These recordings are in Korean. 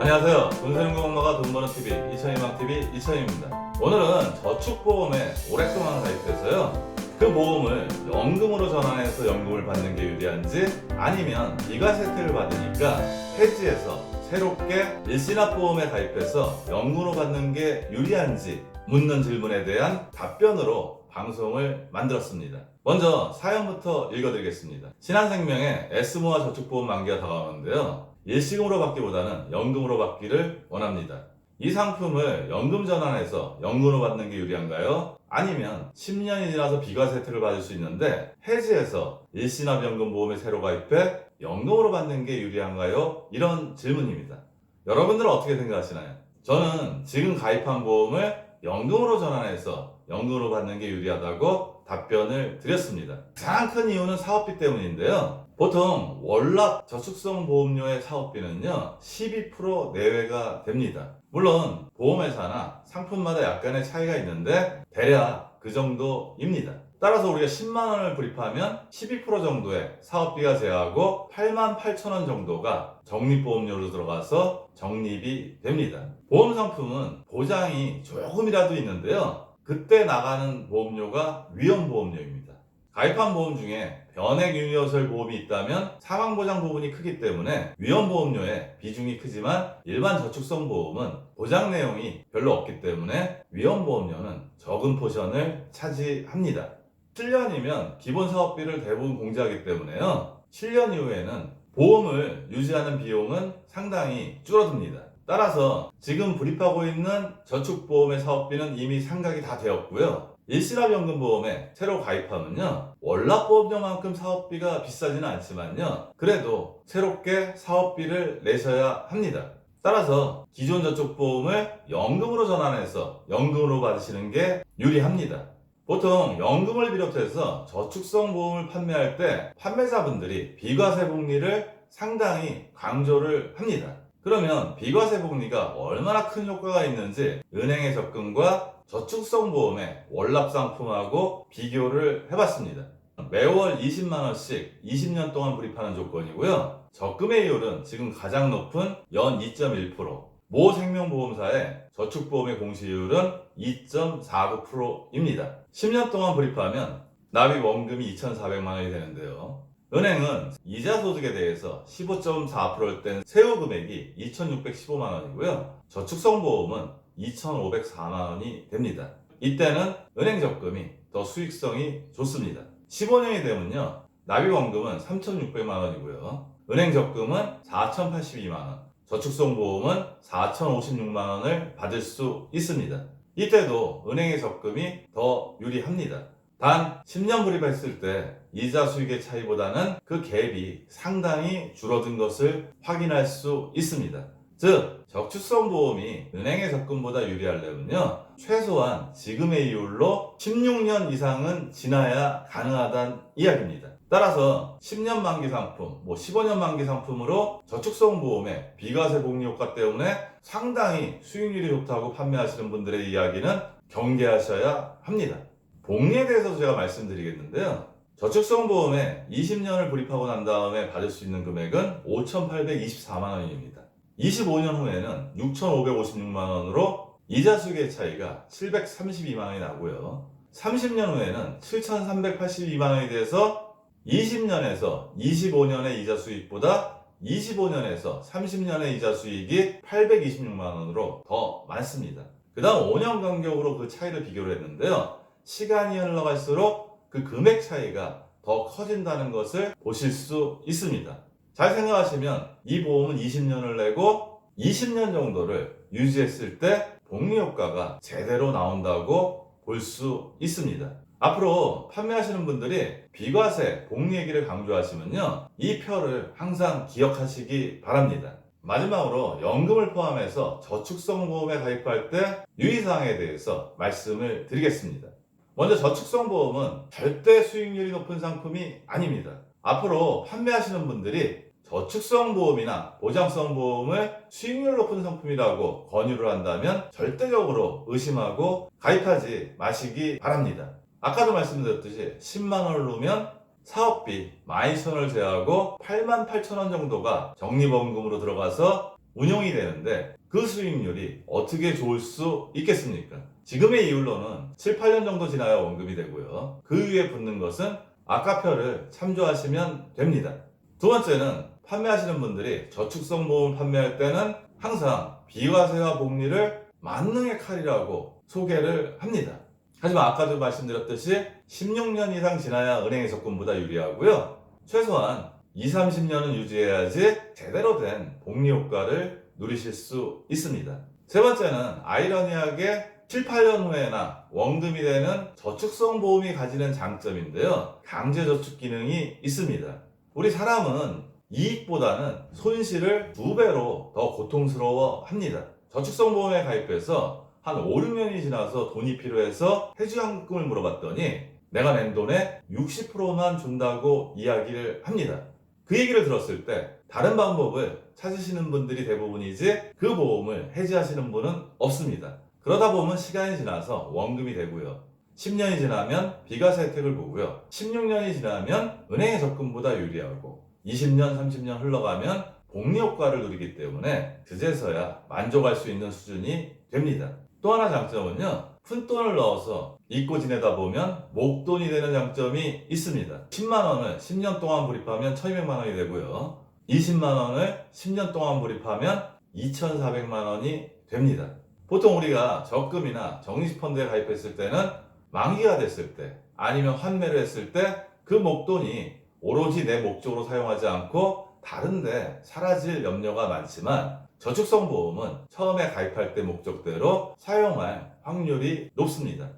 안녕하세요. 돈세는거 엄마가 돈 버는 TV 이천희망TV 이천희입니다. 오늘은 저축보험에 오랫동안 가입해서요, 그 보험을 연금으로 전환해서 연금을 받는 게 유리한지, 아니면 비과세 혜택을 받으니까 해지해서 새롭게 일시납보험에 가입해서 연금으로 받는 게 유리한지 묻는 질문에 대한 답변으로 방송을 만들었습니다. 먼저 사연부터 읽어드리겠습니다. 신한생명의 S모아 저축보험 만기가 다가오는데요, 일시금으로 받기보다는 연금으로 받기를 원합니다. 이 상품을 연금 전환해서 연금으로 받는 게 유리한가요? 아니면 10년이 지나서 비과세 혜택을 받을 수 있는데 해지해서 일시납연금보험에 새로 가입해 연금으로 받는 게 유리한가요? 이런 질문입니다. 여러분들은 어떻게 생각하시나요? 저는 지금 가입한 보험을 연금으로 전환해서 연금으로 받는 게 유리하다고 답변을 드렸습니다. 가장 큰 이유는 사업비 때문인데요, 보통 월납 저축성 보험료의 사업비는요 12% 내외가 됩니다. 물론 보험회사나 상품마다 약간의 차이가 있는데 대략 그 정도입니다. 따라서 우리가 10만원을 불입하면 12% 정도의 사업비가 제하고 88,000원 정도가 적립보험료로 들어가서 적립이 됩니다. 보험상품은 보장이 조금이라도 있는데요, 그때 나가는 보험료가 위험보험료입니다. 가입한 보험 중에 변액 유니버설 보험이 있다면 사망보장 부분이 크기 때문에 위험보험료의 비중이 크지만, 일반 저축성 보험은 보장 내용이 별로 없기 때문에 위험보험료는 적은 포션을 차지합니다. 7년이면 기본 사업비를 대부분 공제하기 때문에요, 7년 이후에는 보험을 유지하는 비용은 상당히 줄어듭니다. 따라서 지금 불입하고 있는 저축보험의 사업비는 이미 상각이 다 되었고요, 일시납연금보험에 새로 가입하면요 월납보험료만큼 사업비가 비싸지는 않지만요, 그래도 새롭게 사업비를 내셔야 합니다. 따라서 기존 저축보험을 연금으로 전환해서 연금으로 받으시는 게 유리합니다. 보통 연금을 비롯해서 저축성 보험을 판매할 때 판매사분들이 비과세 복리를 상당히 강조를 합니다. 그러면 비과세 복리가 얼마나 큰 효과가 있는지 은행의 접근과 저축성 보험의 월납 상품하고 비교를 해봤습니다. 매월 20만원씩 20년 동안 불입하는 조건이고요, 적금의 이율은 지금 가장 높은 연 2.1%, 모 생명보험사의 저축보험의 공시율은 2.49%입니다. 10년 동안 불입하면 납입 원금이 2,400만원이 되는데요, 은행은 이자 소득에 대해서 15.4%를 뗀 세후 금액이 2,615만원이고요, 저축성 보험은 2,504만원이 됩니다. 이때는 은행 적금이 더 수익성이 좋습니다. 15년이 되면요 납입 원금은 3,600만원이고요, 은행 적금은 4,082만원, 저축성 보험은 4,056만원을 받을 수 있습니다. 이때도 은행의 적금이 더 유리합니다. 단 10년 불입했을 때 이자 수익의 차이보다는 그 갭이 상당히 줄어든 것을 확인할 수 있습니다. 즉 저축성 보험이 은행의 적금보다 유리하려면요 최소한 지금의 이율로 16년 이상은 지나야 가능하다는 이야기입니다. 따라서 10년 만기 상품, 15년 만기 상품으로 저축성 보험의 비과세 복리 효과 때문에 상당히 수익률이 좋다고 판매하시는 분들의 이야기는 경계하셔야 합니다. 복리에 대해서 제가 말씀드리겠는데요, 저축성 보험에 20년을 불입하고 난 다음에 받을 수 있는 금액은 5,824만원입니다. 25년 후에는 6,556만원으로 이자 수익의 차이가 732만원이 나고요, 30년 후에는 7,382만원이 돼서 20년에서 25년의 이자 수익보다 25년에서 30년의 이자 수익이 826만원으로 더 많습니다. 그 다음 5년 간격으로 그 차이를 비교를 했는데요, 시간이 흘러갈수록 그 금액 차이가 더 커진다는 것을 보실 수 있습니다. 잘 생각하시면 이 보험은 20년을 내고 20년 정도를 유지했을 때 복리 효과가 제대로 나온다고 볼 수 있습니다. 앞으로 판매하시는 분들이 비과세 복리 얘기를 강조하시면요 이 표를 항상 기억하시기 바랍니다. 마지막으로 연금을 포함해서 저축성 보험에 가입할 때 유의사항에 대해서 말씀을 드리겠습니다. 먼저 저축성 보험은 절대 수익률이 높은 상품이 아닙니다. 앞으로 판매하시는 분들이 저축성 보험이나 보장성 보험을 수익률 높은 상품이라고 권유를 한다면 절대적으로 의심하고 가입하지 마시기 바랍니다. 아까도 말씀드렸듯이 10만원을 넣으면 사업비 12,000원을 제하고 88,000원 정도가 적립원금으로 들어가서 운용이 되는데 그 수익률이 어떻게 좋을 수 있겠습니까? 지금의 이율로는 7, 8년 정도 지나야 원금이 되고요. 그 위에 붙는 것은 아까표를 참조하시면 됩니다. 두 번째는 판매하시는 분들이 저축성 보험을 판매할 때는 항상 비과세와 복리를 만능의 칼이라고 소개를 합니다. 하지만 아까도 말씀드렸듯이 16년 이상 지나야 은행의 적금보다 유리하고요. 최소한 20, 30년은 유지해야지 제대로 된 복리 효과를 누리실 수 있습니다. 세 번째는 아이러니하게 7, 8년 후에나 원금이 되는 저축성 보험이 가지는 장점인데요. 강제저축 기능이 있습니다. 우리 사람은 이익보다는 손실을 2배로 더 고통스러워 합니다. 저축성 보험에 가입해서 한 5, 6년이 지나서 돈이 필요해서 해지환급금을 물어봤더니 내가 낸 돈의 60%만 준다고 이야기를 합니다. 그 얘기를 들었을 때 다른 방법을 찾으시는 분들이 대부분이지 그 보험을 해지하시는 분은 없습니다. 그러다 보면 시간이 지나서 원금이 되고요. 10년이 지나면 비과세 혜택을 보고요. 16년이 지나면 은행의 적금보다 유리하고 20년, 30년 흘러가면 복리 효과를 누리기 때문에 그제서야 만족할 수 있는 수준이 됩니다. 또 하나 장점은요. 푼돈을 넣어서 잊고 지내다 보면 목돈이 되는 장점이 있습니다. 10만원을 10년 동안 불입하면 1200만원이 되고요. 20만원을 10년 동안 불입하면 2400만원이 됩니다. 보통 우리가 적금이나 정리펀드에 가입했을 때는 만기가 됐을 때 아니면 환매를 했을 때 그 목돈이 오로지 내 목적으로 사용하지 않고 다른데 사라질 염려가 많지만 저축성 보험은 처음에 가입할 때 목적대로 사용할 확률이 높습니다.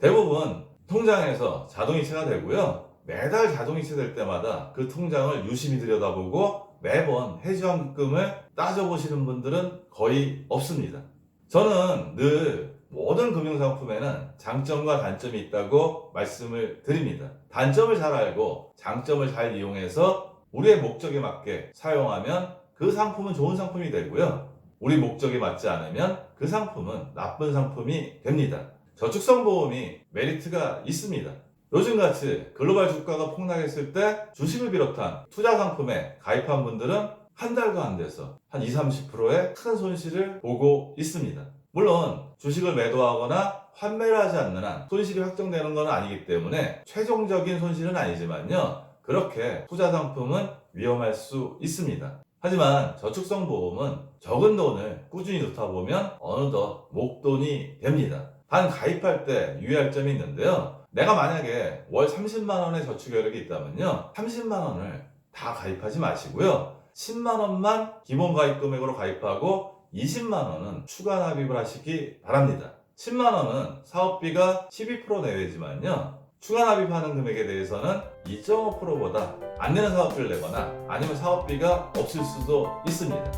대부분 통장에서 자동이체가 되고요. 매달 자동이체 될 때마다 그 통장을 유심히 들여다보고 매번 해지환급금을 따져보시는 분들은 거의 없습니다. 저는 늘 모든 금융상품에는 장점과 단점이 있다고 말씀을 드립니다. 단점을 잘 알고 장점을 잘 이용해서 우리의 목적에 맞게 사용하면 그 상품은 좋은 상품이 되고요. 우리 목적에 맞지 않으면 그 상품은 나쁜 상품이 됩니다. 저축성 보험이 메리트가 있습니다. 요즘같이 글로벌 주가가 폭락했을 때 주식을 비롯한 투자 상품에 가입한 분들은 한 달도 안 돼서 한 20, 30%의 큰 손실을 보고 있습니다. 물론 주식을 매도하거나 환매를 하지 않는 한 손실이 확정되는 건 아니기 때문에 최종적인 손실은 아니지만요. 그렇게 투자 상품은 위험할 수 있습니다. 하지만 저축성 보험은 적은 돈을 꾸준히 넣다 보면 어느덧 목돈이 됩니다. 단 가입할 때 유의할 점이 있는데요. 내가 만약에 월 30만원의 저축 여력이 있다면요. 30만원을 다 가입하지 마시고요. 10만원만 기본 가입 금액으로 가입하고 20만원은 추가 납입을 하시기 바랍니다. 10만원은 사업비가 12% 내외지만요. 추가 납입하는 금액에 대해서는 2.5%보다 안 내는 사업비를 내거나 아니면 사업비가 없을 수도 있습니다.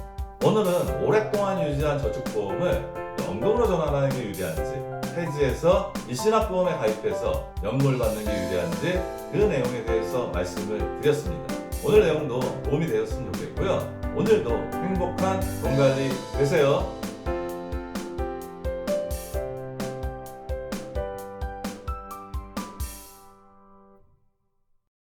오늘은 오랫동안 유지한 저축보험을 연금으로 전환하는 게 유리한지, 해지해서 일시납보험에 가입해서 연금을 받는 게 유리한지 그 내용에 대해서 말씀을 드렸습니다. 오늘 내용도 도움이 되셨으면 좋겠고요. 오늘도 행복한 돈 관리 되세요.